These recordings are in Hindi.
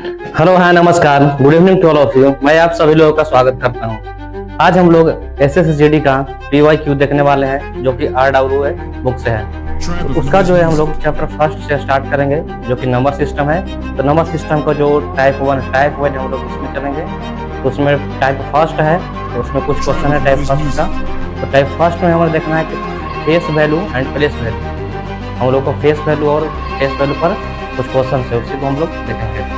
हेलो, हाय, नमस्कार, good evening to all of you. मैं आप सभी लोगों का स्वागत करता हूं। आज हम लोग एसएससीजीडी का पीवाईक्यू देखने वाले हैं, जो कि RWA बुक से है। तो उसका जो है हम लोग चैप्टर फर्स्ट से स्टार्ट करेंगे, जो कि नंबर सिस्टम है। तो नंबर सिस्टम का जो टाइप वन हम लोग उसमें चलेंगे। तो उसमें टाइप फर्स्ट है, तो उसमें कुछ क्वेश्चन है टाइप फर्स्ट का। तो टाइप फर्स्ट में हमें देखना है कि face value and place value. हम लोग को फेस वैल्यू और प्लेस वैल्यू पर कुछ क्वेश्चन है, उसी को हम लोग देखेंगे।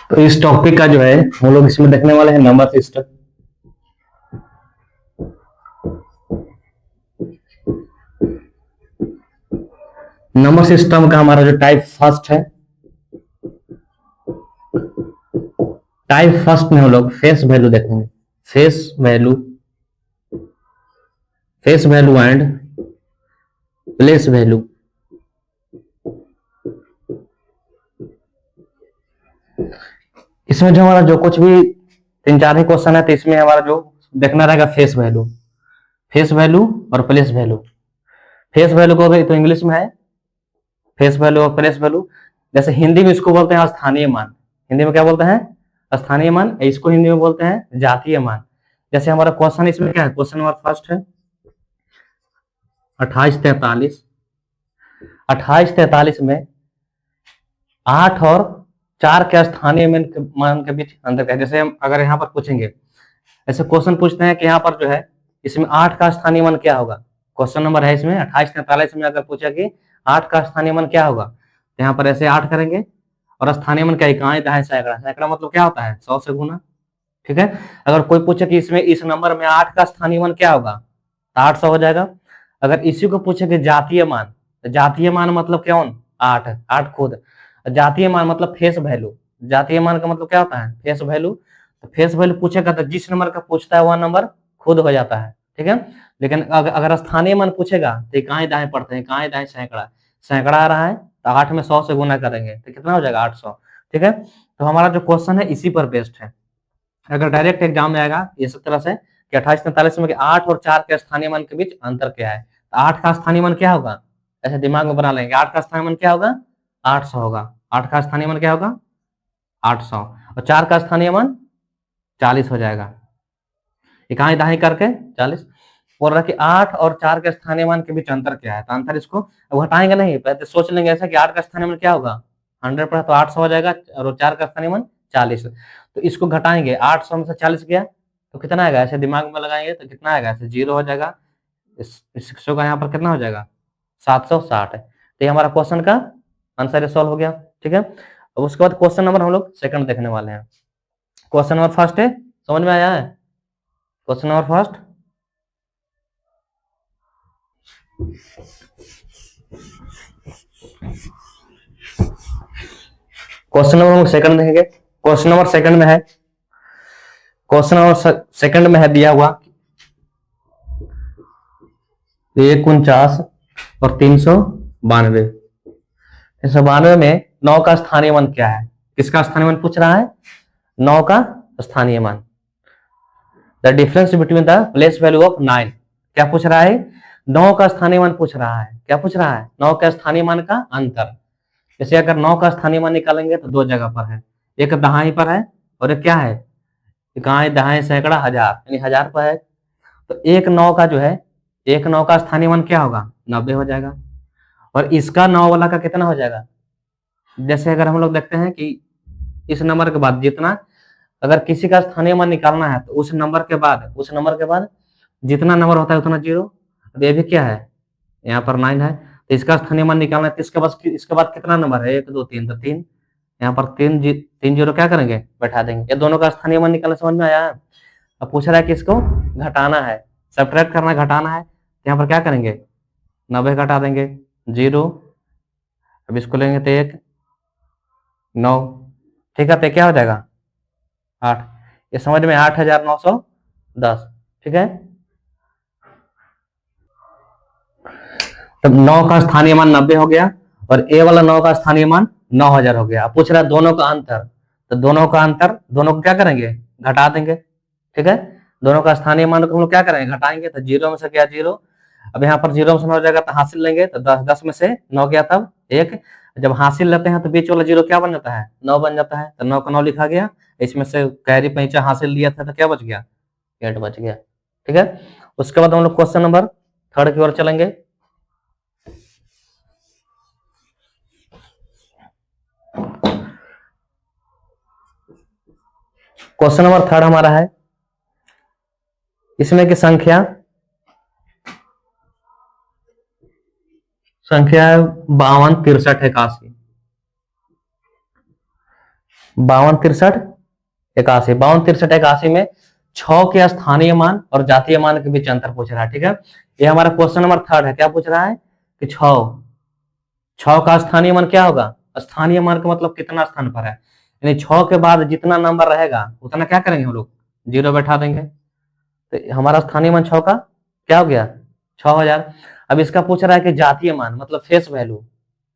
तो इस टॉपिक का जो है हम लोग इसमें देखने वाले हैं नंबर सिस्टम। नंबर सिस्टम का हमारा जो टाइप फर्स्ट है, टाइप फर्स्ट में हम लोग फेस वैल्यू देखेंगे। Face value and place value. इसमें जो हमारा जो कुछ भी 3-4 ही क्वेश्चन है, तो इसमें हमारा जो देखना रहेगा फेस वैल्यू और प्लेस वैल्यू। फेस वैल्यू को तो इंग्लिश में है फेस वैल्यू और प्लेस वैल्यू। जैसे हिंदी में इसको बोलते हैं स्थानीय मान। हिंदी में क्या बोलते हैं? स्थानीय मान। इसको हिंदी में बोलते हैं जातीय मान। जैसे हमारा क्वेश्चन इसमें क्या है, क्वेश्चन नंबर फर्स्ट है 2843। 2843 में 8 और 4 के स्थानीय मान के बीच अंतर क्या है। जैसे हम अगर यहाँ पर पूछेंगे, ऐसे क्वेश्चन पूछते हैं कि यहाँ पर जो है इसमें 8 का स्थानीय मान क्या होगा। क्वेश्चन नंबर है इसमें 2843 में अगर पूछा कि 8 का स्थानीय मान क्या होगा, तो यहाँ पर ऐसे 8 करेंगे और स्थानीय मान क्या है, इकाई, दहाई, सैकड़ा। सैकड़ा मतलब क्या होता है? 100 से गुना। ठीक है। अगर कोई पूछे कि इसमें इस नंबर में 8 का स्थानीय मान क्या होगा, तो 800 हो जाएगा। अगर इसी को पूछे कि जातीय मान, तो जातीय मान मतलब कौन? 8 खुद। जातीय मान मतलब फेस वैल्यू। जातीय मान का मतलब क्या होता है? Face value. तो फेस वैल्यू पूछेगा तो जिस नंबर का पूछता है वह नंबर खुद हो जाता है। ठीक है। लेकिन अगर स्थानीय मान पूछेगा तो इकाई दाएं पढ़ते हैं, इकाई दाएं सैकड़ा। सैकड़ा आ रहा है तो 8 में 100 से गुना करेंगे तो कितना हो जाएगा? 800। ठीक है। तो हमारा जो क्वेश्चन है इसी पर बेस्ड है। अगर डायरेक्ट एग्जाम में आएगा ये सब तरह से कि 2843 में 8 और 4 के स्थानीय मान के बीच अंतर क्या है, तो 8 का स्थानीय मान क्या होगा, ऐसे दिमाग में बना लेंगे। 8 का स्थानीय मान क्या होगा? 800 होगा। 8 का स्थानीय मान क्या होगा? 800। और 4 का स्थानीय मान 40 हो जाएगा, इकाई दाई करके 40। बोल रहा कि 8 और 4 के स्थानीय मान के बीच अंतर क्या है, तो अंतर इसको घटाएंगे नहीं, पहले सोच लेंगे ऐसा कि 8 का स्थानीय मान क्या होगा, 100 पर, तो 800 हो जाएगा और 4 का स्थानीय मान 40। तो इसको घटाएंगे, 800 में से 40 गया तो कितना आएगा, ऐसे दिमाग में लगाएंगे तो कितना आएगा, ऐसे 0 हो जाएगा। इस 600 का यहाँ पर कितना हो जाएगा? 760 है। तो ये हमारा क्वेश्चन का आंसर सॉल्व हो गया। ठीक है। अब उसके बाद क्वेश्चन नंबर हम लोग सेकंड देखने वाले हैं। क्वेश्चन नंबर फर्स्ट है, समझ में आया है? Question number first, question number second देखेंगे। क्वेश्चन नंबर सेकंड में है, क्वेश्चन नंबर सेकंड में है दिया हुआ 149 और 392। 392 में 9 का स्थानीय मान क्या है? किसका स्थानीय मान पूछ रहा है? 9 का स्थानीय मान। The difference between the place value of 9। क्या पूछ रहा है? 9 का स्थानीय मान पूछ रहा है। क्या पूछ रहा है? 9 के स्थानीय मान का अंतर। जैसे अगर 9 का स्थानीय मान निकालेंगे तो 2 जगह पर है, एक दहाई पर है और एक क्या है, इकाई, दहाई, सैकड़ा, हजार, यानी 1000 पर है। तो 1/9 का जो है, 1/9 का स्थानीय मान क्या होगा? 90 हो जाएगा। और इसका 9 वाला का कितना हो जाएगा? जैसे अगर हम लोग देखते हैं कि इस नंबर के बाद जितना, अगर किसी का स्थानीय मान निकालना है तो उस नंबर के बाद जितना नंबर होता है उतना 0। अब ये भी क्या है, यहाँ पर 9 है, तो इसका स्थानीय मान निकालना है तो इसके बाद कितना नंबर है? 1 2 3, तो 3। यहाँ पर 3 0 क्या करेंगे? बैठा देंगे। ये दोनों का स्थानीय मान निकालना समझ में आया? अब पूछ रहा है कि इसको घटाना है, सब्ट्रैक्ट करना, घटाना है, तो यहाँ पर क्या करेंगे? 90 घटा देंगे, 0। अब इसको लेंगे तो 1 9। ठीक है। तो क्या हो जाएगा? 8। ये समझ में 8910। ठीक है। तब 9 का स्थानीय मान 90 हो गया और ए वाला 9 का स्थानीय मान 9000 हो गया। पूछ रहा है दोनों का अंतर, तो दोनों को क्या करेंगे? घटा देंगे। ठीक है। दोनों का स्थानीय मान को हम लोग क्या करेंगे? घटाएंगे। तो 0 में से गया 0, अब यहाँ पर 0 में से 9 हो जाएगा तो हासिल लेंगे, तो 10 में से 9 गया तब 1। जब हासिल लेते हैं तो बीच वाला जीरो क्या बन जाता है, 9 बन जाता है, तो 9 का 9 लिखा गया, इसमें से कैरी पैंचा हासिल लिया था तो क्या बच गया, 8 बच गया। ठीक है, उसके बाद हम लोग क्वेश्चन नंबर 3 की ओर चलेंगे। क्वेश्चन नंबर 3 हमारा है, इसमें की संख्या है 52 63 81। 52 63 81, 52 63 81 में 6 के स्थानीय मान और जातीय मान के बीच अंतर पूछ रहा है। ठीक है, ये हमारा क्वेश्चन नंबर 3 है। क्या पूछ रहा है कि 6 का स्थानीय मान क्या होगा, स्थानीय मान का मतलब कितना स्थान पर है, यानी 6 के बाद जितना नंबर रहेगा उतना क्या करेंगे हम लोग, जीरो बैठा देंगे। तो हमारा स्थानीय मान 6 का क्या हो गया, 6000। अब इसका पूछ रहा है कि जातीय मान मतलब फेस वैल्यू,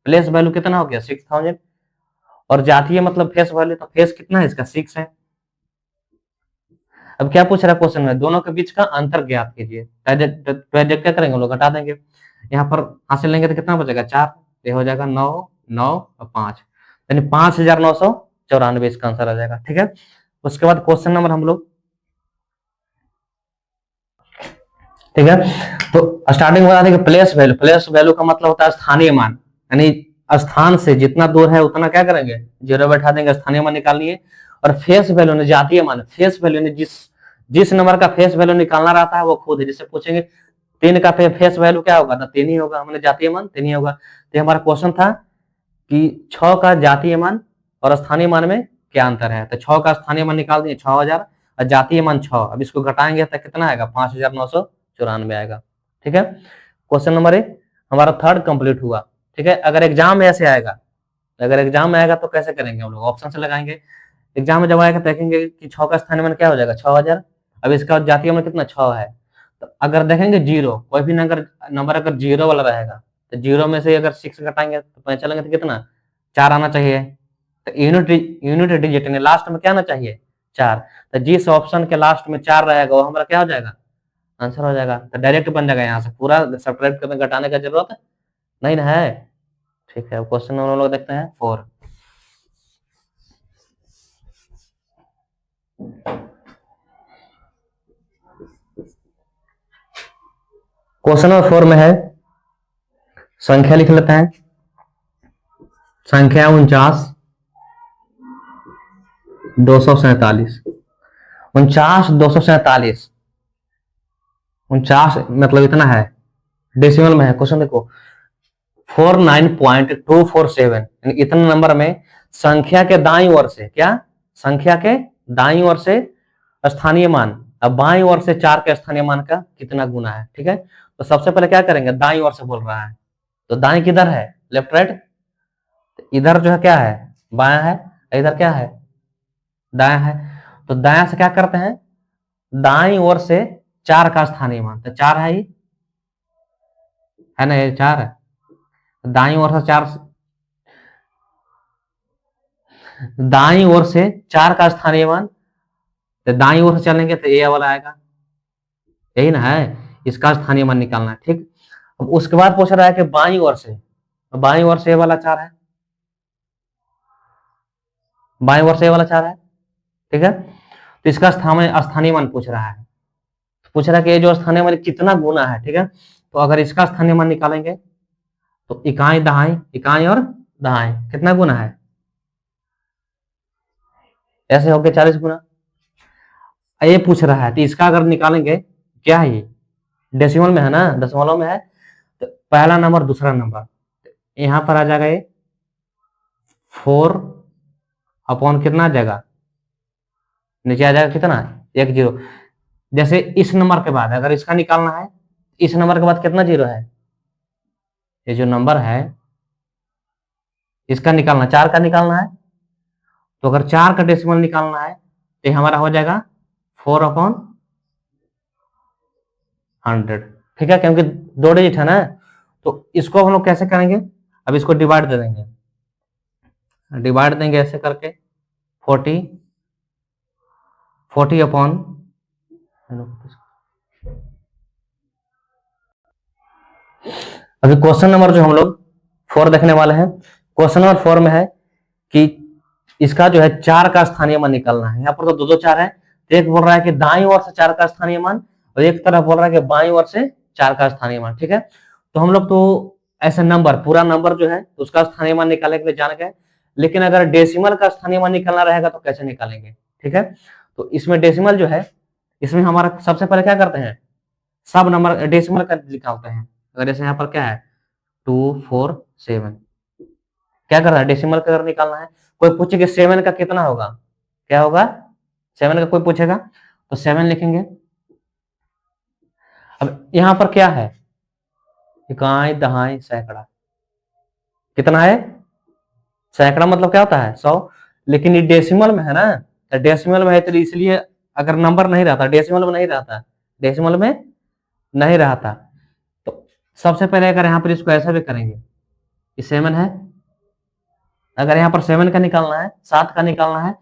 प्लेस वैल्यू कितना हो गया 6000, और जातीय मतलब फेस वैल्यू, तो फेस कितना है इसका 6 है। अब क्या पूछ रहा है क्वेश्चन में, दोनों के बीच का अंतर ज्ञात कीजिए। तो क्या करेंगे हम लोग, घटा देंगे, यहाँ पर हासिल लेंगे तो कितना बचेगा 4, ये हो जाएगा 9 9 और 5, यानी 5994 इसका आंसर आ जाएगा। ठीक है, उसके बाद क्वेश्चन नंबर हम लोग, ठीक है, तो स्टार्टिंग बता देंगे प्लेस वैल्यू। प्लेस वैल्यू का मतलब होता है स्थानीय मान, यानी स्थान से जितना दूर है उतना क्या करेंगे, जीरो बैठा देंगे, स्थानीय मान निकालनी है। और फेस वैल्यू ने जातीय मान, फेस वैल्यू ने जिस जिस नंबर का फेस वैल्यू निकालना रहता है वो खुद है। जिससे पूछेंगे 3 का फेस वैल्यू क्या होगा, तो 3 ही होगा, हमने जातीय मान 3 ही होगा। तो हमारा क्वेश्चन था कि 6 का जातीय मान और स्थानीय मान में क्या अंतर है। तो 6 का स्थानीय मान निकाल दिए 6000, और जातीय मान 6, अब इसको घटाएंगे तो कितना आएगा 5994 आएगा। ठीक है, क्वेश्चन नंबर 1 हमारा 3 कंप्लीट हुआ। ठीक है, अगर एग्जाम में ऐसे आएगा, अगर एग्जाम में आएगा तो कैसे करेंगे हम लोग, ऑप्शन से लगाएंगे। एग्जाम में जब आएगा देखेंगे कि 6 का स्थानीय मान क्या हो जाएगा 6000, अब इसका जातीय मान कितना 6 है, तो अगर देखेंगे जीरो, कोई भी नंबर अगर जीरो वाला रहेगा तो जीरो में से अगर 6 घटाएंगे तो पता चलेंगे तो कितना 4 आना चाहिए। तो यूनिट डिजिट यानी लास्ट में क्या आना चाहिए 4, तो जिस ऑप्शन के लास्ट में 4 रहेगा वो हमारा क्या हो जाएगा, आंसर हो जाएगा। तो डायरेक्ट बन जाएगा, यहाँ से पूरा सब्ट्रैक्ट करने घटाने का जरूरत नहीं ना है। ठीक है, क्वेश्चन हम लोग देखते हैं 4। क्वेश्चन नंबर 4 में है, संख्या लिख लेते हैं, संख्या 49 247, 49 247, 49 मतलब इतना है, डेसिमल में है। क्वेश्चन देखो 49.247, इतने नंबर में संख्या के दाईं ओर से क्या, संख्या के दाईं ओर से स्थानीय मान, अब बाईं ओर से 4 के स्थानीय मान का कितना गुना है। ठीक है, तो सबसे पहले क्या करेंगे, दाईं ओर से बोल रहा है, तो दाईं किधर है, लेफ्ट राइट, इधर जो है क्या है बायां है, इधर क्या है दायां है। तो दायां से क्या करते हैं, दाईं ओर से 4 का स्थानीय मान, तो 4 है ना, ये 4 है, दाईं ओर से 4, दाईं ओर से 4 का स्थानीय मान, तो दाईं ओर से चलेंगे तो ए वाला आएगा, यही ना है, इसका स्थानीय मान निकालना है। ठीक, अब उसके बाद पूछ रहा है कि बाईं ओर से, बाईं ओर से ए वाला 4 है, बाईं ओर से ए वाला 4 है। ठीक है, तो इसका स्थानीय मान पूछ रहा है, पूछ रहा है कि ये जो स्थानीय मान कितना गुना है। ठीक है, तो अगर इसका स्थानीय मान निकालेंगे तो इकाई दहाई, इकाई और दहाई कितना गुना है, ऐसे हो गया 40 गुना। ये पूछ रहा है तो इसका अगर निकालेंगे, क्या है ये डेसिमल में है ना, दशमलव में है, तो पहला नंबर दूसरा नंबर, यहां पर आ जाएगा ये 4 अपॉन कितना आ जाएगा, नीचे आ जाएगा कितना 1 0। जैसे इस नंबर के बाद अगर इसका निकालना है, इस नंबर के बाद कितना जीरो है, ये जो नंबर है इसका निकालना, 4 का निकालना है, तो अगर 4 का डेसिमल निकालना है तो हमारा हो जाएगा 4 अपॉन 100। ठीक है, क्योंकि 2 डिजिट है ना, तो इसको हम लोग कैसे करेंगे, अब इसको डिवाइड दे देंगे, डिवाइड देंगे ऐसे करके 40 40 अपॉन, अभी क्वेश्चन नंबर जो हम लोग 4 देखने वाले हैं, क्वेश्चन नंबर 4 में है कि इसका जो है 4 का स्थानीय मान निकालना है। यहाँ पर तो दो दो 4 है, तो एक बोल रहा है कि दाईं ओर से 4 का स्थानीय मान और एक तरफ बोल रहा है कि बाईं ओर से 4 का स्थानीय मान। ठीक है, तो हम लोग तो ऐसे नंबर पूरा नंबर जो है उसका स्थानीय मान निकालने के लिए जान गए, लेकिन अगर डेसिमल का स्थानीय मान निकालना रहेगा तो कैसे निकालेंगे। ठीक है, तो इसमें डेसिमल जो है, इसमें हमारा सबसे पहले क्या करते हैं, सब नंबर डेसिमल का निकालते हैं। अगर जैसे यहाँ पर क्या है 247, क्या कर रहा है डेसिमल का अगर निकालना है, कोई पूछे कि 7 का कितना होगा, क्या होगा 7 का, कोई पूछेगा तो 7 लिखेंगे। अब यहां पर क्या है, इकाई दहाई सैकड़ा, कितना है, सैकड़ा मतलब क्या होता है 100, लेकिन ये डेसिमल में है ना, तो डेसिमल में है तो इसलिए अगर नंबर नहीं रहता, डेसिमल में नहीं रहता, डेसिमल में नहीं रहता, तो सबसे पहले अगर यहाँ पर इसको ऐसा भी करेंगे, ये 7 है, अगर यहाँ पर 7 का निकालना है, 7 का निकालना है,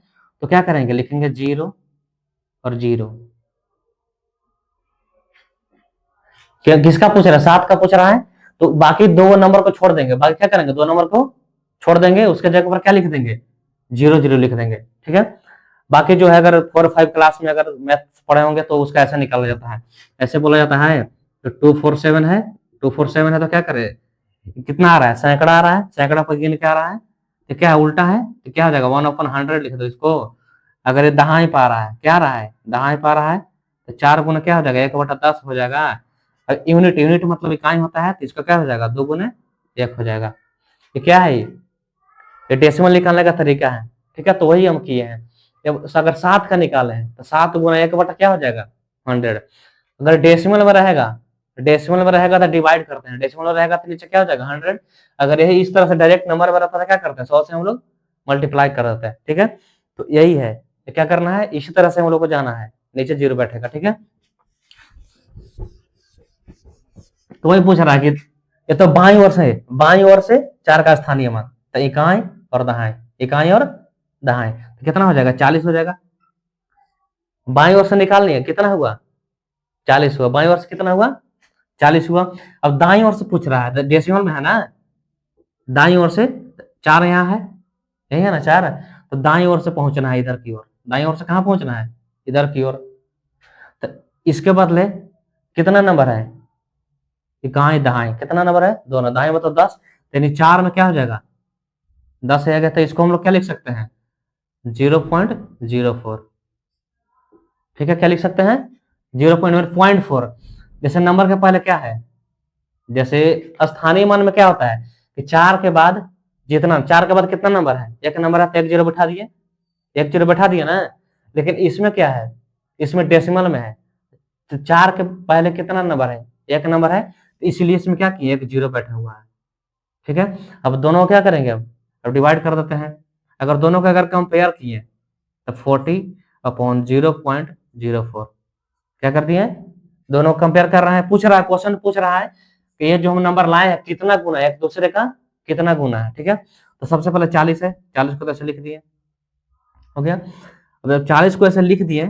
तो क्या करेंगे, लिखेंगे 0 और 0। क्या किसका पूछ रहा है, 7 का पूछ रहा है, तो बाकी दो नंबर को छोड़ देंगे, बाकी क्या करेंगे, दो नंबर को छोड़ देंगे, उसके जगह पर क्या लिख देंगे 0 0 लिख देंगे। ठीक है, बाकी जो है अगर 4 5 क्लास में अगर मैथ्स पढ़े होंगे तो उसका ऐसा निकाला जाता है, ऐसे बोला जाता है, तो 247 है, 247 है तो क्या करे, कितना आ रहा है, सैकड़ा आ रहा है, सैकड़ा पर गिन के आ रहा है, तो क्या उल्टा है, तो क्या हो जाएगा 1/100 लिख दो इसको। अगर ये दहाई पा रहा है, क्या रहा है दहाई पा रहा है, तो 4 गुना क्या हो जाएगा 1/10 हो जाएगा। यूनिट यूनिट मतलब इकाई होता है, तो इसका क्या हो जाएगा 2 गुने 1 हो जाएगा। ये क्या है, ये डेसिमल निकालने का तरीका है। ठीक है, तो वही हम किए हैं। अगर 7 का निकाले हैं तो 7 गुना 1 क्या हो जाएगा 100। अगर डेसिमल में रहेगा, डेसिमल में रहेगा तो डिवाइड करते हैं, डेसिमल में रहेगा तो नीचे क्या हो जाएगा 100। अगर यही इस तरह से डायरेक्ट नंबर में रहता है क्या करते हैं 100 से हम लोग मल्टीप्लाई कर देते हैं। ठीक है, तो यही है, तो क्या करना है, इसी तरह से हम लोग को जाना है, नीचे 0 बैठेगा। ठीक है, तो वही पूछ रहा है कि ये तो बाईं ओर से 4 का स्थानीय मान, तो इकाई और दहाई, इकाई और दहाई, तो कितना हो जाएगा 40 हो जाएगा। बाईं ओर से निकालनी है, कितना हुआ 40 हुआ, बाईं ओर से कितना हुआ 40 हुआ। अब दाईं ओर से पूछ रहा है, डेसिमल में है ना, दाईं ओर से 4 यहाँ है, यही है ना 4, तो दाईं ओर से पहुंचना है इधर की ओर, दाईं ओर से कहाँ पहुंचना है, इधर की ओर। तो इसके बदले कितना नंबर है, इकाई दहाई, कितना नंबर है दोनों, दाएं मतलब 10, यानी 4 में क्या हो जाएगा 10 है, तो इसको हम लोग क्या लिख सकते हैं 0.04। ठीक है, क्या लिख सकते हैं 0.4। जैसे नंबर के पहले क्या है, जैसे स्थानीय मान में क्या होता है कि 4 के बाद जितना, 4 के बाद कितना नंबर है, एक नंबर है तो एक 0 बैठा दिए, एक 0 बैठा दिए ना। लेकिन इसमें क्या है, इसमें डेसिमल में है, तो 4 के पहले कितना नंबर है, एक नंबर है, तो इसीलिए इसमें क्या किए एक 0 बैठा हुआ है। ठीक है, अब दोनों को क्या करेंगे, अब डिवाइड कर देते हैं। अगर दोनों को अगर कंपेयर किए तो 40/0.04, क्या कर दिए, दोनों कंपेयर कर रहा है, पूछ रहा है, क्वेश्चन पूछ रहा है कि ये जो हम नंबर लाए हैं कितना गुना है एक दूसरे का, कितना गुना है। ठीक है, तो सबसे पहले 40 है, 40 को तो ऐसे लिख दिए, हो गया। अब जब 40 को ऐसे लिख दिए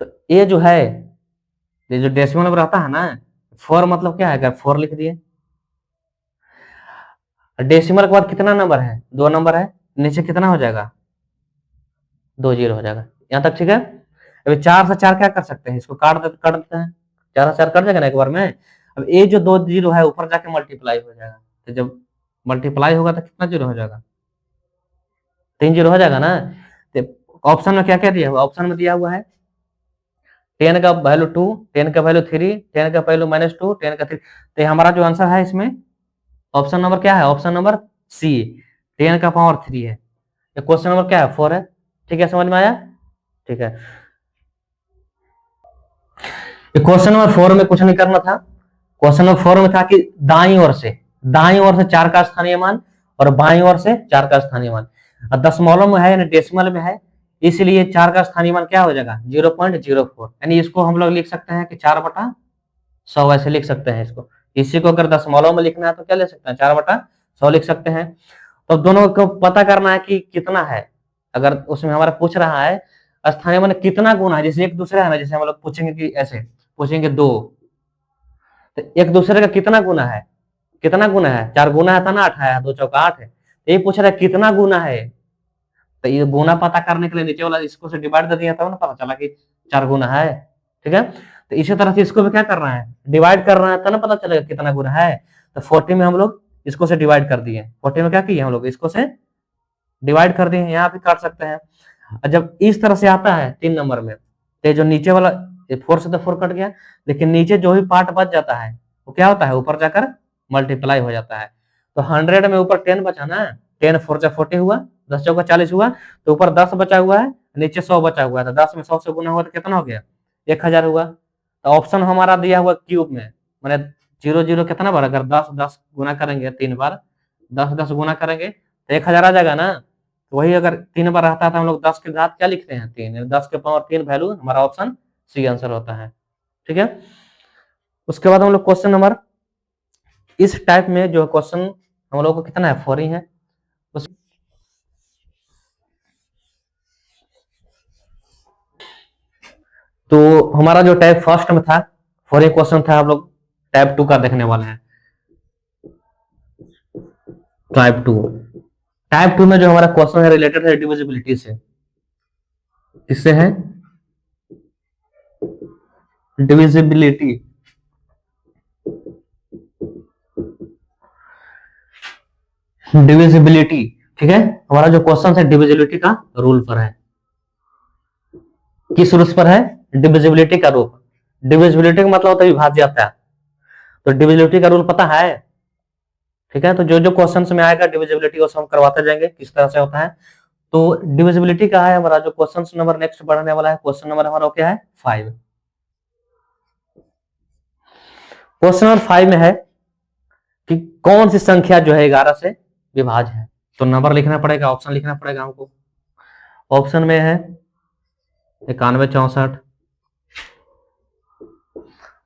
तो ये जो है, ये जो डेसिमल में रहता है ना 4 मतलब क्या है, अगर 4 लिख दिए, डेसिमल के बाद कितना नंबर है, 2 नंबर है, नीचे कितना हो जाएगा 2 0 हो जाएगा, यहाँ तक ठीक है। अभी 4 से 4 क्या कर सकते हैं, इसको काट देते हैं, 4 से 4 कट जाएगा ना एक बार में। अब ये जो 2 0 है ऊपर जाके मल्टीप्लाई हो जाएगा, तो जब मल्टीप्लाई होगा तो कितना 0 हो जाएगा 3 0 हो जाएगा ना। तो ऑप्शन में क्या क्या दिया हुआ, ऑप्शन में दिया हुआ है 10 का वैल्यू 2, 10 का वैल्यू 3, 10 का वैल्यू -2, 10 का 3, तो हमारा जो आंसर है इसमें ऑप्शन नंबर क्या है, ऑप्शन नंबर सी, 10 का पावर 3 है। ये क्वेश्चन नंबर क्या है 4 है। ठीक है, समझ में आया। ठीक है, क्वेश्चन नंबर 4 में कुछ नहीं करना था, क्वेश्चन नंबर 4 में था कि दाईं ओर से 4 का स्थानीय मान और बाईं ओर से 4 का स्थानीय मान, दशमलव में है यानी डेसिमल में है, इसलिए 4 का स्थानीय मान क्या हो जाएगा 0.04, यानी इसको हम लोग लिख सकते हैं कि 4/100 ऐसे लिख सकते हैं इसको। इसी को अगर दशमलव में लिखना है तो क्या ले सकते हैं 4/100 लिख सकते हैं। तो दोनों को पता करना है कि कितना है, अगर उसमें हमारा पूछ रहा है स्थानीय मान कितना गुना है, जैसे एक दूसरे है ना, जैसे हम लोग पूछेंगे कि ऐसे पूछेंगे 2, तो एक दूसरे का कितना गुना है, कितना गुना है 4 गुना है था ना 8 है, 2 चौका 8 है, ये पूछ रहा है कितना गुना है, तो ये गुना पता करने के लिए नीचे वाला इसको से डिवाइड कर दिया तब ना पता चला कि 4 गुना है। ठीक है, तो इसी तरह से इसको भी क्या कर रहा है, डिवाइड कर रहा है, तब ना पता चलेगा कितना गुना है। तो 40 में हम लोग इसको से डिवाइड कर दिए, 40 में क्या किए हम लोग, इसको से डिवाइड कर दिए। यहाँ भी काट सकते हैं। और जब इस तरह से आता है 3 नंबर में, तो जो नीचे वाला 4 से तो 4 कट गया, लेकिन नीचे जो भी पार्ट बच जाता है वो क्या होता है, ऊपर जाकर मल्टीप्लाई हो जाता है। तो 100 में ऊपर 10 बचा ना, 10 4 जा 40 हुआ, 10 चौका 40 हुआ, तो ऊपर 10 बचा हुआ है, नीचे 100 बचा हुआ है, तो 10 में 100 से गुना हुआ तो कितना हो गया, 1000 हुआ। तो ऑप्शन हमारा दिया हुआ क्यूब में, मैंने 0 0 कितना बार, अगर 10 10 गुना करेंगे 3 बार, 10 10 गुना करेंगे तो 1000 आ जाएगा ना। तो वही अगर 3 बार रहता था हम लोग 10 के घात क्या लिखते हैं 3, 10 के पावर 3 वैल्यू हमारा ऑप्शन सी आंसर होता है। ठीक है, उसके बाद हम लोग क्वेश्चन नंबर, इस टाइप में जो क्वेश्चन हम लोग को कितना है 4 ही है। तो हमारा जो टाइप फर्स्ट में था 4 ही क्वेश्चन था, हम लोग टाइप 2 का देखने वाले हैं। टाइप 2 में जो हमारा क्वेश्चन है रिलेटेड है डिविजिबिलिटी से, किससे है, डिविजिबिलिटी। डिविजिबिलिटी, ठीक है, हमारा जो क्वेश्चन है डिविजिबिलिटी का रूल पर है। किस रूल पर है, डिविजिबिलिटी का रूल। डिविजिबिलिटी का मतलब होता है विभाज्यता, तो डिविजिबिलिटी का रूल पता है। ठीक है, तो जो जो क्वेश्चन में आएगा डिविजिबिलिटी को हम करवाते जाएंगे किस तरह से होता है। तो डिविजिबिलिटी का है हमारा जो क्वेश्चन नंबर नेक्स्ट बढ़ने वाला है, क्वेश्चन नंबर हमारा क्या है 5। क्वेश्चन नंबर 5 में है कि कौन सी संख्या जो है 11 से विभाज्य है। तो नंबर लिखना पड़ेगा, ऑप्शन लिखना पड़ेगा हमको। ऑप्शन में है 91 64,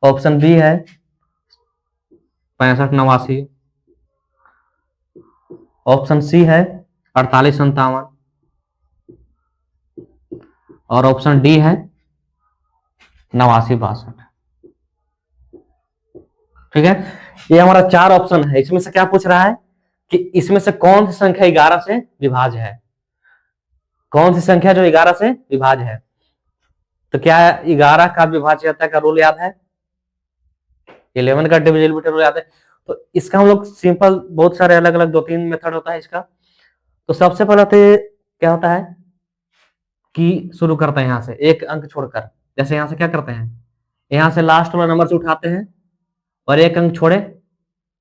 ऑप्शन बी है 65 89, ऑप्शन सी है 48 57, और ऑप्शन डी है 89 62। ठीक है, ये हमारा 4 ऑप्शन है। इसमें से क्या पूछ रहा है कि इसमें से कौन सी संख्या 11 से विभाज्य है, कौन सी संख्या जो 11 से विभाज्य है। तो क्या 11 का विभाज्यता का रूल याद है, 11 का डिविजिबिलिटी रूल याद है। तो इसका हम लोग सिंपल, बहुत सारे अलग अलग 2-3 मेथड होता है इसका। तो सबसे पहले तो क्या होता है कि शुरू करते हैं यहाँ से एक अंक छोड़कर, जैसे यहाँ से क्या करते हैं, यहाँ से लास्ट वाला नंबर से उठाते हैं और एक अंक छोड़े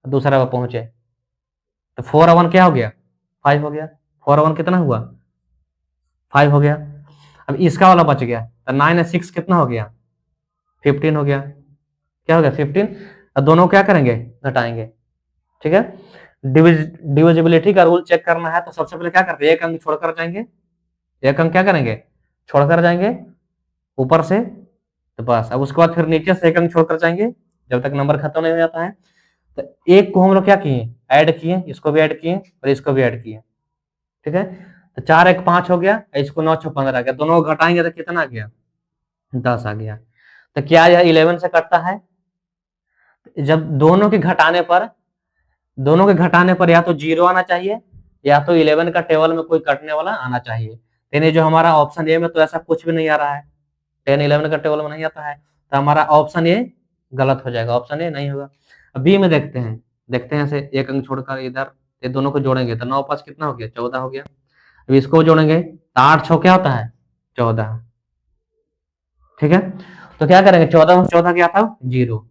दूसरा पर पहुंचे, तो 4 और 1 क्या हो गया 5 हो गया, 4 और 1 कितना हुआ 5 हो गया। अब इसका वाला बच गया, तो 9 और 6 कितना हो गया 15 हो गया, क्या हो गया 15। अब दोनों क्या करेंगे घटाएंगे। ठीक है, डिविजिबिलिटी का रूल चेक करना है तो सबसे पहले क्या करते हैं, एक अंक छोड़कर जाएंगे, एक अंक क्या करेंगे छोड़कर जाएंगे ऊपर से, तो बस। अब उसके बाद फिर नीचे से एक अंक छोड़कर जाएंगे जब तक नंबर खत्म नहीं हो जाता है। तो एक को हम लोग क्या किए ऐड किए, इसको भी ऐड किए और इसको भी ऐड किए। ठीक है, तो 4 1 5 हो गया, इसको 9 6 15 आ गया, दोनों को घटाएंगे तो कितना आ गया 10 आ गया। तो क्या यह 11 से कटता है, जब दोनों के घटाने पर या तो 0 आना चाहिए या तो 11 का टेबल में कोई कटने वाला आना चाहिए। यानी जो हमारा ऑप्शन ए में तो ऐसा कुछ भी नहीं आ रहा है, 10 11 का टेबल में नहीं आता है, तो हमारा ऑप्शन ए गलत हो जाएगा, ऑप्शन ए नहीं होगा। अब बी में देखते हैं ऐसे एक अंक छोड़कर इधर ये दोनों को जोड़ेंगे तो 9 5 कितना हो गया 14 हो गया। अब इसको जोड़ेंगे तो 8 6 क्या होता है 14। ठीक है, तो क्या करेंगे 14 में 14 क्या था 0।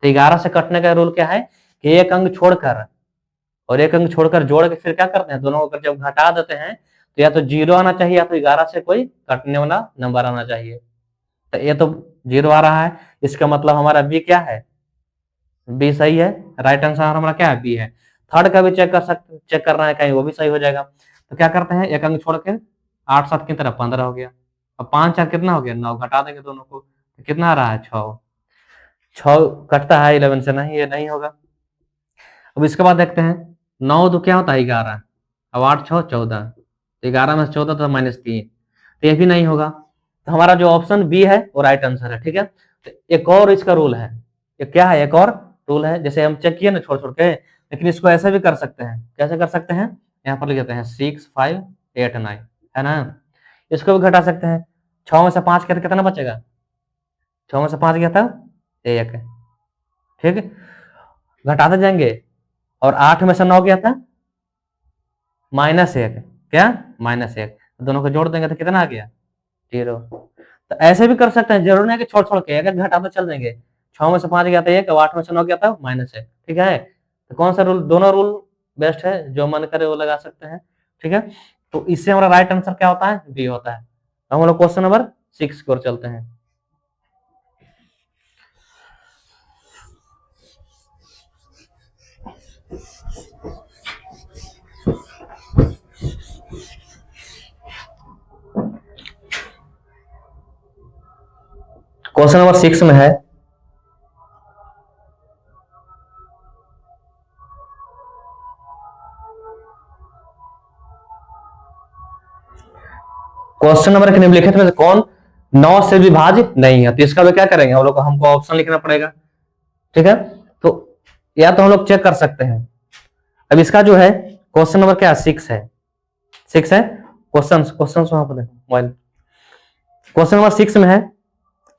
तो 11 से कटने का रूल क्या है कि एक अंक छोड़कर और एक अंक छोड़कर जोड़ के फिर क्या करते हैं दोनों को जब घटा देते हैं तो या तो 0 आना चाहिए या तो 11 से कोई कटने वाला नंबर आना चाहिए। तो ये तो 0 आ रहा है, इसका मतलब हमारा बी क्या है, बी सही है, राइट आंसर हमारा क्या है बी है। थर्ड का भी चेक करना है कहीं वो भी सही हो जाएगा। तो क्या करते हैं एक अंक छोड़ के 8 7 की तरफ 15 हो गया, अब 5 4 कितना हो गया 9, घटा देंगे दोनों को तो कितना आ रहा है 6 6 कटता है 11 से, नहीं ये नहीं होगा। अब इसके बाद देखते हैं 9 2 क्या होता है 11, अब 8 6 14, तो 11 में 14 तो -3, तो ये भी नहीं होगा। तो हमारा जो ऑप्शन बी है वो राइट आंसर है। ठीक है, तो एक और इसका रूल है, ये क्या है एक और रूल है, जैसे हम चेक किए ना छोड़ छोड़ के, लेकिन इसको ऐसे भी कर सकते हैं, कैसे कर सकते हैं, यहाँ पर लिख देते हैं 6, 5, 8, 9, है ना। इसको भी घटा सकते हैं। 6 में से 5 गया तो कितना बचेगा? 6 में से 5 गया था 1, ठीक है, घटाते जाएंगे। और 8 में से 9 गया था -1, क्या -1, दोनों को जोड़ देंगे तो कितना आ गया 0। तो ऐसे भी कर सकते हैं, जरूर नहीं कि छोड़ छोड़ के, अगर घटाते चल देंगे। 6 में से 5 गया था 1, 8 में से 9 गया था -1, ठीक है। तो कौन सा रूल, दोनों रूल बेस्ट है, जो मन करे वो लगा सकते हैं, ठीक है। तो इससे हमारा राइट आंसर क्या होता है? बी होता है। तो हम लोग क्वेश्चन नंबर 6 की ओर चलते हैं। क्वेश्चन नंबर 6 में है, क्वेश्चन नंबर एक निम्नलिखित में से कौन 9 से विभाज्य नहीं है? तो इसका भी क्या करेंगे हम लोग, हमको ऑप्शन लिखना पड़ेगा, ठीक है। तो या तो हम लोग चेक कर सकते हैं। अब इसका जो है क्वेश्चन नंबर क्या है? 6 है, 6 है। क्वेश्चन वहां पर मोबाइल, क्वेश्चन नंबर 6 में है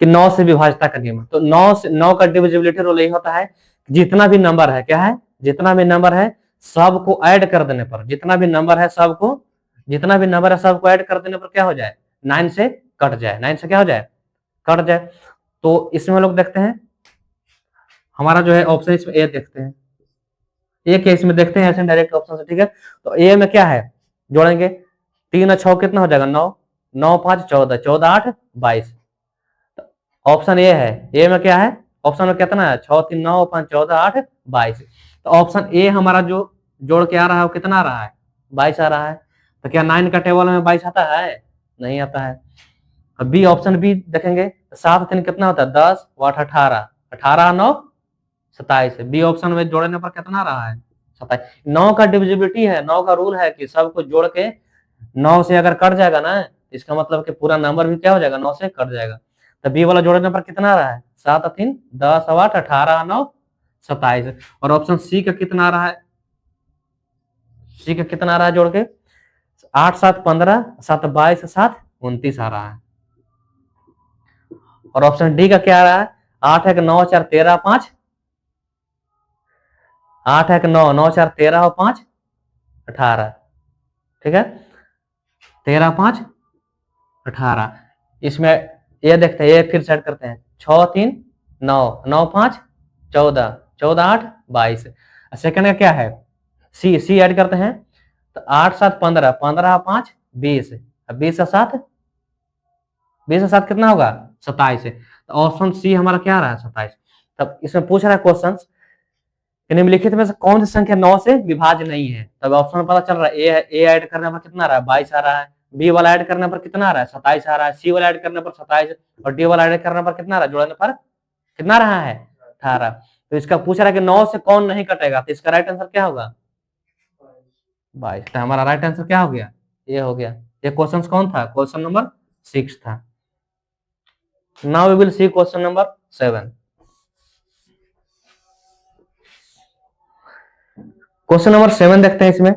कि 9 से विभाज्यता का नियम। तो 9 का डिविजिबिलिटी रूल यही होता है, जितना भी नंबर है, क्या है, जितना भी नंबर है सबको ऐड कर देने पर, जितना भी नंबर है सबको, जितना भी नंबर है सबको ऐड कर देने पर क्या हो जाए? 9 से कट जाए, 9 से क्या हो जाए? कट जाए। तो इसमें हम लोग देखते हैं, हमारा जो है ऑप्शन इसमें ए देखते हैं, ए के इसमें देखते हैं ऐसे डायरेक्ट ऑप्शन से, ठीक है। तो ए में क्या है, जोड़ेंगे 3 और 6 कितना हो जाएगा? 9, 9 5 14, 14 8 22। ऑप्शन ए है, ए में क्या है, ऑप्शन में कितना है? 6 3 9 5 14 8 22। तो ऑप्शन ए हमारा जो जोड़ के आ रहा है वो कितना आ रहा है? 22 आ रहा है। तो क्या 9 का टेबल में 22 आता है? नहीं आता है। अब बी, ऑप्शन बी देखेंगे, 7 3 कितना होता है? 10, 8 18, 18 9 27। बी ऑप्शन में जोड़ने पर कितना आ रहा है? 27। 9 का डिविजिबिलिटी है, 9 का रूल है कि सबको जोड़ के 9 से अगर कट जाएगा ना, इसका मतलब कि पूरा नंबर भी क्या हो जाएगा? 9 से कट जाएगा। तो बी वाला जोड़ने पर कितना आ रहा है? 7 3 10 8 18 9 27। और ऑप्शन सी का कितना आ रहा है? सी का कितना आ रहा है जोड़ के? 8 7 15, 7 22, 7 29 आ रहा है। और ऑप्शन डी का क्या आ रहा है? 8 1 9 4 13 5, 8 1 9 9 4 13 और 5 18, ठीक है, 13 5 18। इसमें ये देखते हैं, ये फिर सेट करते हैं, 6 3 9 9 5 14, 14 8 22। सेकंड का क्या है? सी ऐड करते हैं, तो 8 7 15, 15 5 20, 20 से 7, 20 से 7 कितना होगा? 27। तो ऑप्शन सी हमारा क्या आ रहा है? 27। तब इसमें पूछ रहा है क्वेश्चन, निम्नलिखित में से कौन सी संख्या 9 से विभाज्य नहीं है? तब ऑप्शन में पता चल रहा है, ए ऐड करने पर कितना आ रहा है? 22 आ रहा है। बी वाला ऐड करने पर कितना आ रहा है? 27 आ रहा है। सी वाला ऐड करने पर 27, और डी वाला ऐड करने पर कितना आ रहा है? जोड़ने पर कितना रहा है? 18। तो इसका पूछ रहा है कि 9 से कौन नहीं कटेगा, तो इसका राइट आंसर क्या होगा? 22। तो हमारा राइट आंसर क्या हो गया? ये हो गया। ये क्वेश्चन कौन था? क्वेश्चन नंबर 6 था। Now we will see question number 7। Question number 7 देखते हैं। इसमें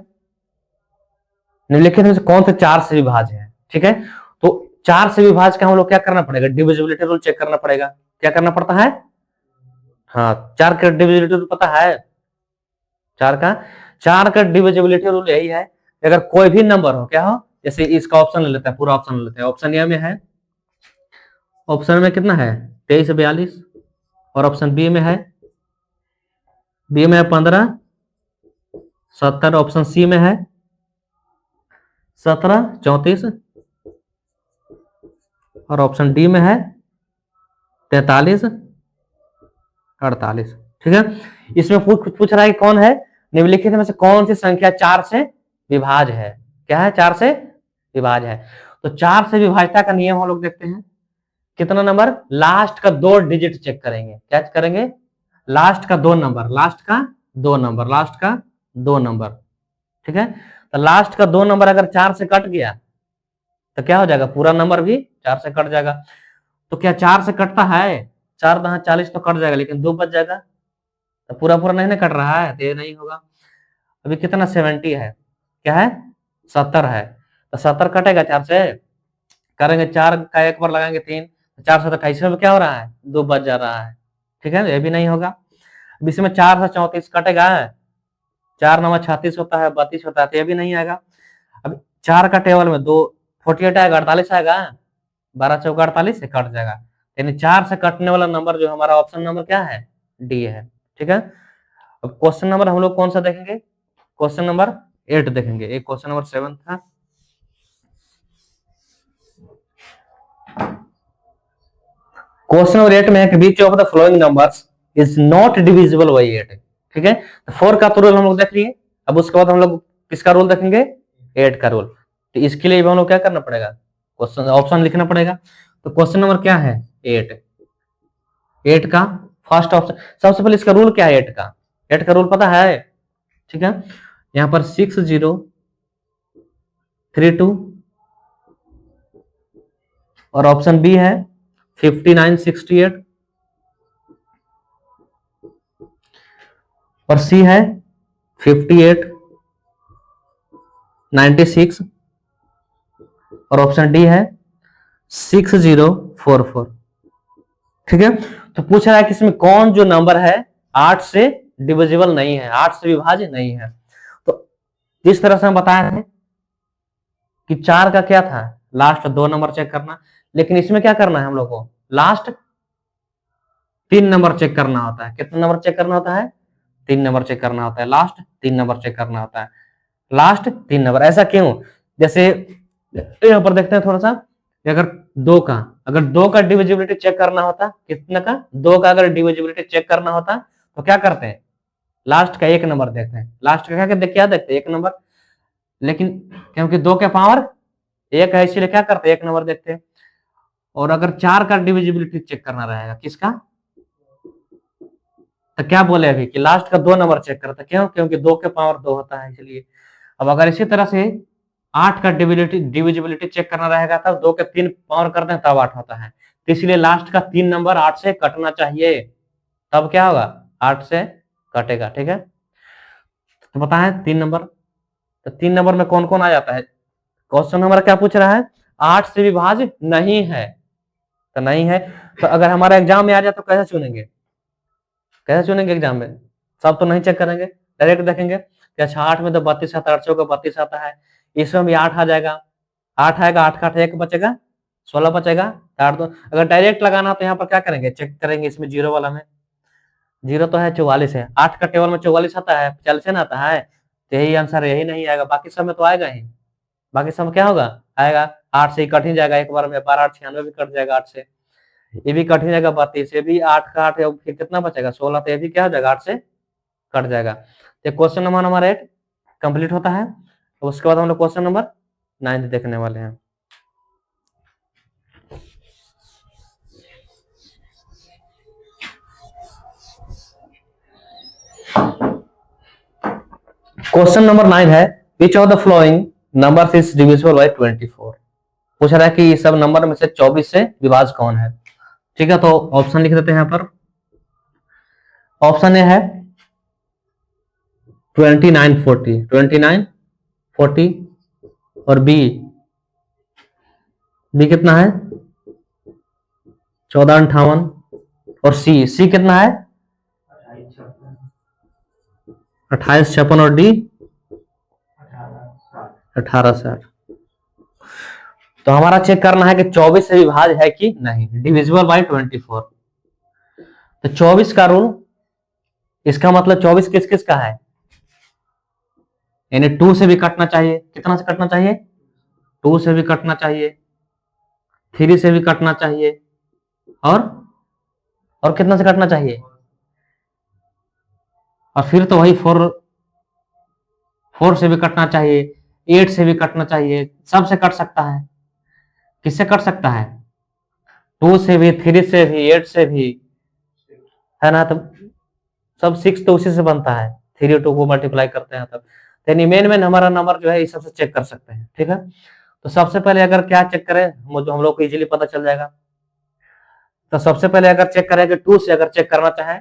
निम्नलिखित में से कौन से 4 से विभाज्य है? ठीक है, तो 4 से विभाज्य का हम लोग क्या करना पड़ेगा? डिविजिबिलिटी रूल चेक करना पड़ेगा। क्या करना पड़ता है? हाँ, 4 का डिविजिबिलिटी रूल पता है? 4 का डिविजिबिलिटी रूल यही है, अगर कोई भी नंबर हो, क्या हो, जैसे इसका ऑप्शन ले लेते हैं, पूरा ऑप्शन ले लेते हैं। ऑप्शन ए में है, ऑप्शन में कितना है? 23 42। और ऑप्शन बी में है, बी में है 15 70। ऑप्शन सी में है 17 34। और ऑप्शन डी में है 43 48। ठीक है, इसमें पूछ रहा है कि कौन है निम्नलिखित में से कौन सी संख्या 4 से विभाज्य है? क्या है? 4 से विभाज्य है। तो 4 से विभाज्यता का नियम हम लोग देखते हैं। कितना नंबर? लास्ट का 2 डिजिट चेक करेंगे। क्या करेंगे? लास्ट का 2 नंबर, लास्ट का 2 नंबर, लास्ट का 2 नंबर। ठीक है, तो लास्ट का 2 नंबर अगर 4 से कट गया तो क्या हो जाएगा? पूरा नंबर भी 4 से कट जाएगा। तो क्या 4 से कटता है? 4 दहा 40 तो कट जाएगा, लेकिन 2 बच जाएगा, तो पूरा पूरा नहीं ना कट रहा है, तो ये नहीं होगा। अभी कितना? 70 है, क्या है 70 है, तो 70 कटेगा 4 से, करेंगे 4 का एक बार लगाएंगे 3, 4 से 28 में क्या हो रहा है 2 बच जा रहा है, ठीक है, ये भी नहीं होगा। अब इसमें 4 से 34 कटेगा, 4 9 36 होता है, 32 होता है, तो ये भी नहीं आएगा। अब 4 का टेबल में 2 48 आएगा, 48 आएगा, 12 चौका 48 से कट जाएगा, यानी 4 से कटने वाला नंबर जो हमारा ऑप्शन नंबर क्या है डी है, ठीक है। अब क्वेश्चन नंबर हम लोग कौन सा देखेंगे, क्वेश्चन नंबर 8 देखेंगे, एक क्वेश्चन नंबर 7 था। क्वेश्चन नंबर 8 में है कि which of the following numbers is not divisible by 8, ठीक है। तो 4 का तो रूल हम लोग देख लिए, अब उसके बाद हम लोग किसका रूल देखेंगे 8 का रूल। तो इसके लिए हम लोग क्या करना पड़ेगा, क्वेश्चन ऑप्शन लिखना पड़ेगा। तो क्वेश्चन नंबर क्या है 8 का फर्स्ट ऑप्शन। सबसे पहले इसका रूल क्या है 8 का रूल पता है, ठीक है। यहां पर 6032 और ऑप्शन बी है 5968 और सी है 5896 और ऑप्शन डी है 6044, ठीक है। तो पूछ रहा है कि इसमें कौन जो नंबर है 8 से डिविजिबल नहीं है, 8 से विभाज्य नहीं है। तो जिस तरह से हम बताए हैं कि 4 का क्या था लास्ट 2 नंबर चेक करना, लेकिन इसमें क्या करना है हम लोग को लास्ट 3 नंबर चेक करना होता है। कितना नंबर चेक करना होता है 3 नंबर चेक करना होता है, लास्ट 3 नंबर चेक करना होता है, लास्ट 3 नंबर। ऐसा क्यों, जैसे यहां पर देखते हैं थोड़ा सा, अगर 2 का डिविजिबिलिटी चेक करना होता, कितना का 2 का अगर डिविजिबिलिटी चेक करना होता तो क्या करते हैं लास्ट का 1 नंबर देखते हैं, लास्ट का क्या देखते हैं 1 नंबर, लेकिन क्योंकि 2 के पावर 1 है इसलिए क्या करते हैं 1 नंबर देखते हैं। और अगर 4 का डिविजिबिलिटी चेक करना रहेगा किसका, तो क्या बोले अभी कि लास्ट का 2 नंबर चेक करता, क्यों, क्योंकि 2 के पावर 2 होता है इसलिए। अब अगर इसी तरह से 8 का डिविजिबिलिटी चेक करना रहेगा तब 2 के 3 पावर करते हैं तब 8 होता है, तो इसलिए लास्ट का 3 नंबर 8 से कटना चाहिए, तब क्या होगा 8 से कटेगा, ठीक है। तो बताएं 3 नंबर, तो 3 नंबर में कौन कौन आ जाता है, क्वेश्चन नंबर क्या पूछ रहा है 8 से विभाज्य नहीं है, तो नहीं है। तो अगर हमारा एग्जाम में आ जाए तो कैसे चुनेंगे, कैसे चुनेंगे एग्जाम में, सब तो नहीं चेक करेंगे, डायरेक्ट देखेंगे कि अच्छा 8 में तो 32 आता है, 8 का 32 आता है, इसमें भी 8 आ जाएगा, 8 आएगा, 8 का 8 1 बचेगा 16 बचेगा, 8 तो अगर डायरेक्ट लगाना तो यहाँ पर क्या करेंगे चेक करेंगे, इसमें जीरो वाला में जीरो तो है 44 है, 8 का टेबल में 44 आता है 40 ना आता है, तो यही आंसर यही नहीं आएगा, बाकी सब में तो आएगा ही, बाकी सब क्या होगा आएगा 8 से ही कट ही जाएगा एक बार में, 12 8 96 भी कट जाएगा 8 से, ये भी कट ही जाएगा 32, ये भी 8 का 8 फिर कितना बचेगा 16, तो ये भी क्या हो जाएगा 8 से कट जाएगा। तो क्वेश्चन नंबर हमारा 8 कंप्लीट होता है। तो उसके बाद हम लोग क्वेश्चन नंबर 9 देखने वाले हैं। क्वेश्चन नंबर 9 है which of the flowing numbers is divisible by 24, पूछ रहा है कि सब नंबर में से 24 से विभाज्य कौन है, ठीक है। तो ऑप्शन लिख देते हैं यहाँ पर, ऑप्शन ए है 2940 और बी कितना है 1458 और सी कितना है 2856 और डी 1860। तो हमारा चेक करना है कि 24 से विभाज्य है कि नहीं, डिविजिबल बाय 24। तो 24 का रूल, इसका मतलब 24 किस किस का है, यानी 2 से भी कटना चाहिए, कितना से कटना चाहिए 2 से भी कटना चाहिए, 3 से भी कटना चाहिए, और कितना से कटना चाहिए, और फिर तो वही 4 से भी कटना चाहिए, 8 से भी कटना चाहिए, सबसे कट सकता है, किससे कट सकता है 2 से भी, 3 से भी, 8 से भी, है ना। तो सब 6 तो उसी से बनता है, 3 2 को मल्टीप्लाई करते हैं तब, यानी मेन हमारा नंबर जो है इस सबसे चेक कर सकते हैं, ठीक है। तो सबसे पहले अगर क्या चेक करें, जो हम लोग को इजीली पता चल जाएगा। तो सबसे पहले अगर चेक करें कि 2 से अगर चेक करना चाहे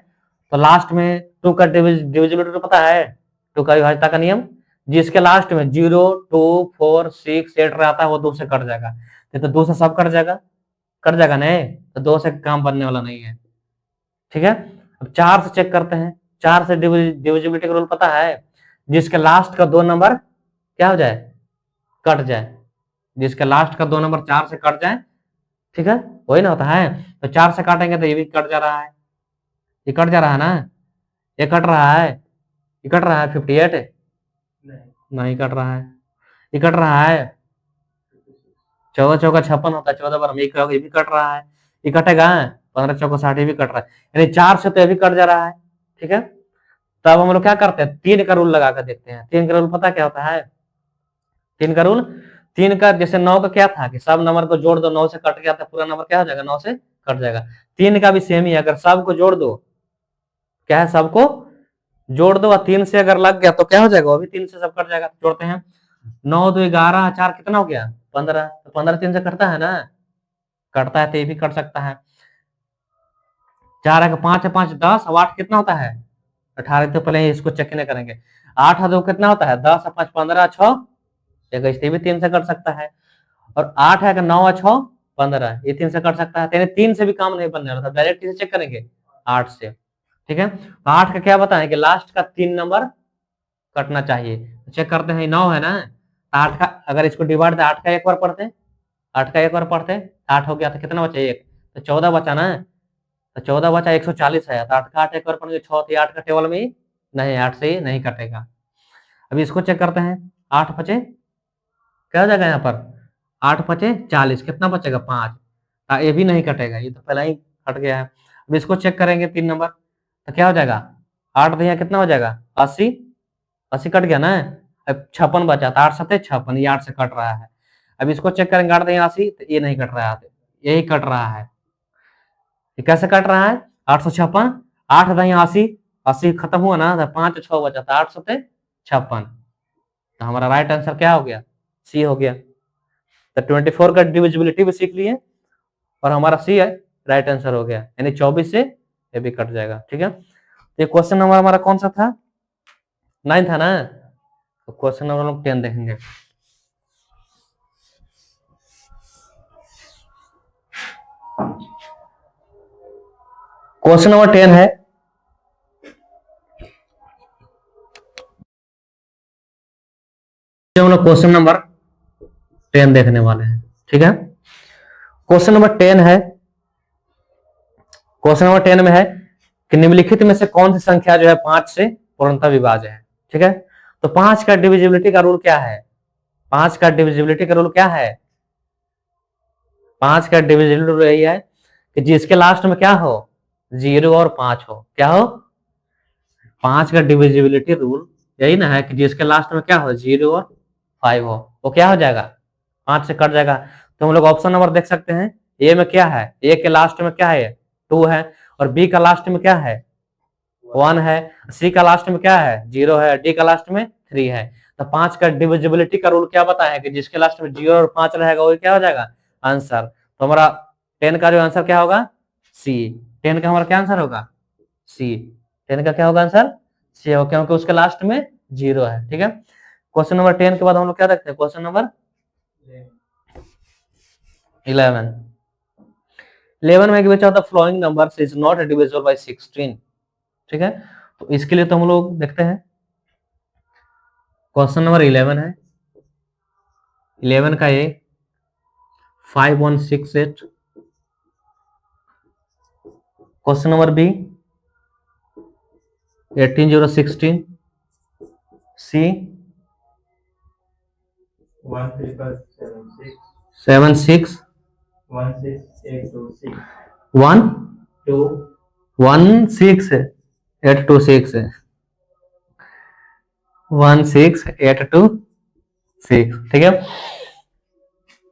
तो लास्ट में 2 का डिविजिबिलिटी तो पता है, 2 का विभाज्यता का नियम जिसके लास्ट में 0, 2, 4, 6, 8 रहता है वो 2 से कट जाएगा। तो 2 से सब कट जाएगा, कट जाएगा नहीं, तो 2 से काम बनने वाला नहीं है। ठीक है, अब 4 से चेक करते हैं। 4 से डिविजिबिलिटी का रूल पता है, जिसके लास्ट का 2 नंबर क्या हो जाए, कट जाए। जिसके लास्ट का 2 नंबर 4 से कट जाए, ठीक है, वही ना होता है। तो 4 से काटेंगे तो ये भी कट जा रहा है, ये कट जा रहा है ना, ये कट रहा है, ये कट रहा है 58, नहीं कट रहा है, ये कट रहा है 14 चौका 56 होता है, 14 बार ये भी कट रहा है, ये कटेगा 15 चौका 60, ये भी कट रहा है, यानी 4 से तो ये भी कट जा रहा है। ठीक है, तब हम लोग क्या करते हैं, 3 का रूल लगा कर देखते हैं। 3 का रूल पता क्या होता है, 3 का रूल, 3 का जैसे 9 का क्या था कि सब नंबर को जोड़ दो, 9 से कट गया तो पूरा नंबर क्या हो जाएगा, 9 से कट जाएगा। 3 का भी सेम ही है, अगर सबको जोड़ दो, क्या है, सबको जोड़ दो और 3 से अगर लग गया तो क्या हो जाएगा, वो भी 3 से सब कट जाएगा। जोड़ते हैं, 9 2 11, 4 कितना हो गया 15, तो 15 3 से कटता है ना, कटता है तो ये भी कट सकता है। 4 है 5 है 5 10, और 8 कितना होता है 18, तो पहले इसको चेक नहीं करेंगे। 8 है 2 कितना होता है 10 है 5 15, 6 ये भी 3 से कट सकता है। और 8 है 9 है 6 15, ये 3 से कट सकता है, 3 से भी काम नहीं बनने वाला था, डायरेक्ट इसे चेक करेंगे 8 से। ठीक है, तो 8 का क्या बताएं कि लास्ट का 3 नंबर कटना चाहिए, चेक करते हैं। 9 है ना, 8 का अगर इसको डिवाइड 8 का एक बार पढ़ते हैं, 8 का एक बार पढ़ते हैं, 8 हो गया तो कितना बचा 1, तो 14 बचा ना, तो 14 बचा 140 है, तो 8 का 8 एक बार पढ़ेंगे 6, तो 8 का टेबल में ही नहीं, 8 से ही नहीं कटेगा। अभी इसको चेक करते हैं, 8 बचे क्या हो जाएगा यहाँ पर, 8 बचे 40, कितना बचेगा 5, ये भी नहीं कटेगा, ये तो पहले ही कट गया है। अब इसको चेक करेंगे 3 नंबर, तो क्या हो जाएगा 8 दिया कितना हो जाएगा 80, 80 कट गया ना, अब 56 बचा, तो 8 7 56, ये 8 से कट रहा है। अब इसको चेक करेंगे 8 दिया 80, तो ये नहीं कट रहा है, यही कट रहा है। ये कैसे कट रहा है, 856, 8 दिया 80, 80 खत्म हुआ ना, तो 5 6 बचा, तो 8 7 56, तो हमारा राइट आंसर क्या हो गया, सी हो गया। तो 24 का डिविजिबिलिटी भी सीख लिए और हमारा सी है राइट आंसर हो गया, यानी 24 से ये भी कट जाएगा। ठीक है, तो ये क्वेश्चन नंबर हमारा कौन सा था, 9 था ना, तो क्वेश्चन नंबर हम 10 देखेंगे। क्वेश्चन नंबर 10 है, हम लोग क्वेश्चन नंबर 10 देखने वाले हैं। ठीक है, क्वेश्चन नंबर 10 है, क्वेश्चन नंबर 10 में है कि निम्नलिखित में से कौन सी संख्या जो है 5 से पूर्णतः विभाज्य है। ठीक है, तो 5 का डिविजिबिलिटी का रूल क्या है, 5 का डिविजिबिलिटी का रूल क्या है, 5 का डिविजिबिलिटी रूल यही है कि जिसके लास्ट में क्या हो 0 और 5 हो, क्या हो, 5 का डिविजिबिलिटी रूल यही ना है कि जिसके लास्ट में क्या हो 0 और 5 हो, वो क्या हो जाएगा 5 से कट जाएगा। तो हम लोग ऑप्शन नंबर देख सकते हैं, ए में क्या है, ए के लास्ट में क्या है 2 है, और बी का लास्ट में क्या है 1 है, सी का लास्ट में क्या है 0 है, डी का लास्ट में 3 है। तो 5 का डिविजिबिलिटी का रूल क्या बताया है कि जिसके लास्ट में 0 और 5 रहेगा वो क्या हो जाएगा आंसर। तो हमारा 10 का जो आंसर क्या होगा सी, 10 का हमारा क्या आंसर होगा सी, 10 का क्या होगा आंसर सी होगा, क्योंकि उसके लास्ट में 0 है। ठीक है, क्वेश्चन नंबर 10 के बाद हम लोग क्या देखते हैं, क्वेश्चन नंबर 11। 11 में which of the following numbers is not divisible by 16। ठीक है, तो इसके लिए तो हम लोग देखते हैं, क्वेश्चन नंबर 11 है, 11 का ए 5168, क्वेश्चन नंबर बी 18016, सी 76 16826 है, 16826। ठीक है,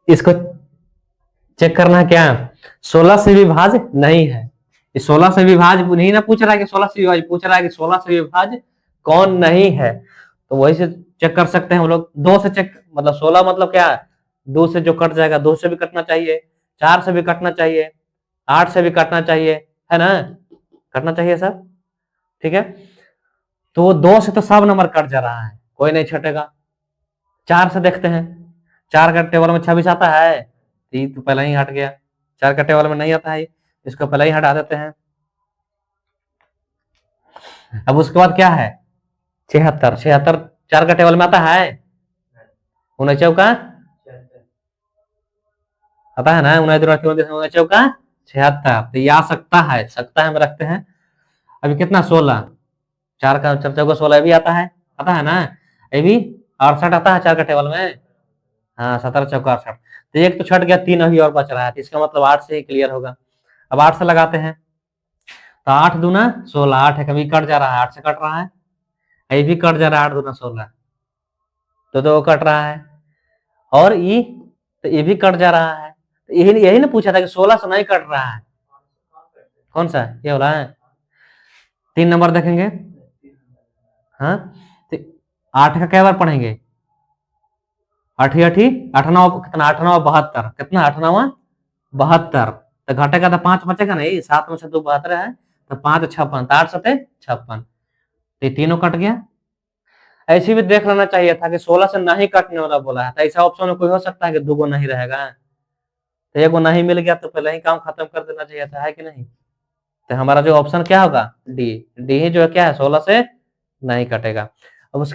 इसको चेक करना है क्या 16 से विभाज्य नहीं है, 16 से विभाज्य नहीं ना पूछ रहा है कि 16 से विभाज्य, पूछ रहा है कि 16 से विभाज्य कौन नहीं है। तो वही से चेक कर सकते हैं हम लोग, 2 से चेक, मतलब 16 मतलब क्या है 2 से जो कट जाएगा, 2 से भी कटना चाहिए, 4 से भी कटना चाहिए, 8 से भी कटना चाहिए, है ना, कटना चाहिए सब। ठीक है, तो 2 से तो सब नंबर कट जा रहा है, कोई नहीं छटेगा। 4 से देखते हैं, 4 का टेबल में 26 आता है, तो ये तो पहले ही हट गया। 4 का टेबल में नहीं आता है, इसको पहले ही हटा देते हैं। अब उसके बाद क्या है, 76। 76 4 का टेबल में आता है, 19 चौका आता है ना, 19 चौका 76। तो ये आ सकता है में रखते हैं। अभी कितना 16, 4 का चौका 16 भी आता है ना, ये भी 68 आता है 4 का टेबल में। हाँ 17 चौका 68। तो एक तो छट गया, 3 अभी और बच रहा है, तो इसका मतलब 8 से ही क्लियर होगा। अब 8 से लगाते हैं, तो 8 दूना 16, 8 है कभी कट जा रहा है, 8 से कट रहा है, ये भी कट जा रहा है, 8 दूना 16, तो 2 कट रहा है, और ये भी कट जा रहा है। तो यही ना पूछा था कि 16 से नहीं कट रहा है, कौन सा ये वाला है। 3 नंबर देखेंगे, हाँ तो 8 का क्या बार पढ़ेंगे, 8 8 9 कितना, 8 9 72, कितना 8 9 72, तो घटेगा तो 5 बचेगा नहीं, 7 में से 2 72 है, तो 5 56, 8 7 56, तो तीनों कट गया। ऐसे भी देख लेना चाहिए था कि 16 से नहीं कटने वाला बोला है, तो ऐसा ऑप्शन में कोई हो सकता है कि 2 गो नहीं रहेगा, तो 1 गो नहीं मिल गया तो पहले ही काम खत्म कर देना चाहिए था, है कि नहीं। तो हमारा जो ऑप्शन क्या होगा, डी। डी ही जो है क्या है, 16 से नहीं कटेगा। अब उसके बाद